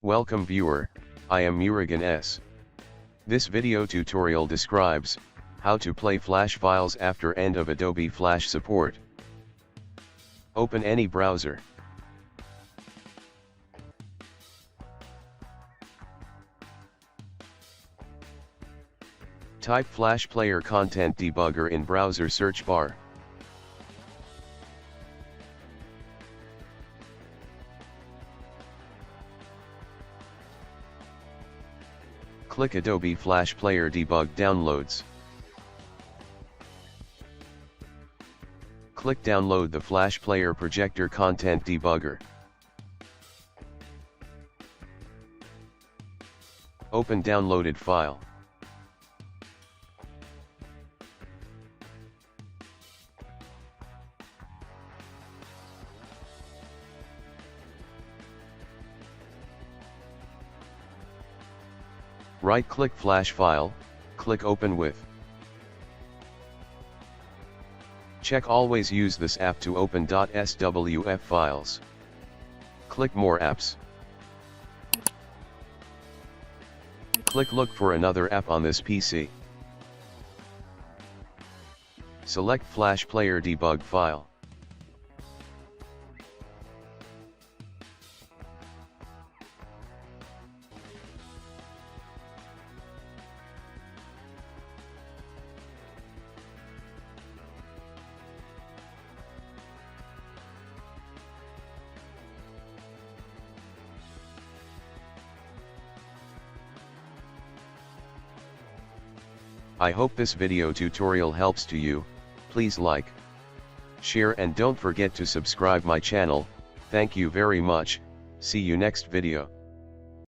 Welcome viewer, I am Murugan S. This video tutorial describes how to play Flash files after end of Adobe Flash support. Open any browser. Type Flash Player Content Debugger in browser search bar. Click Adobe Flash Player Debug Downloads. Click Download the Flash Player Projector Content Debugger. Open downloaded file. Right-click Flash file, click Open with. Check Always use this app to open .swf files. Click More apps. Click Look for another app on this PC. Select Flash Player Debug file. I hope this video tutorial helps to you. Please like, share and don't forget to subscribe my channel. Thank you very much. See you next video.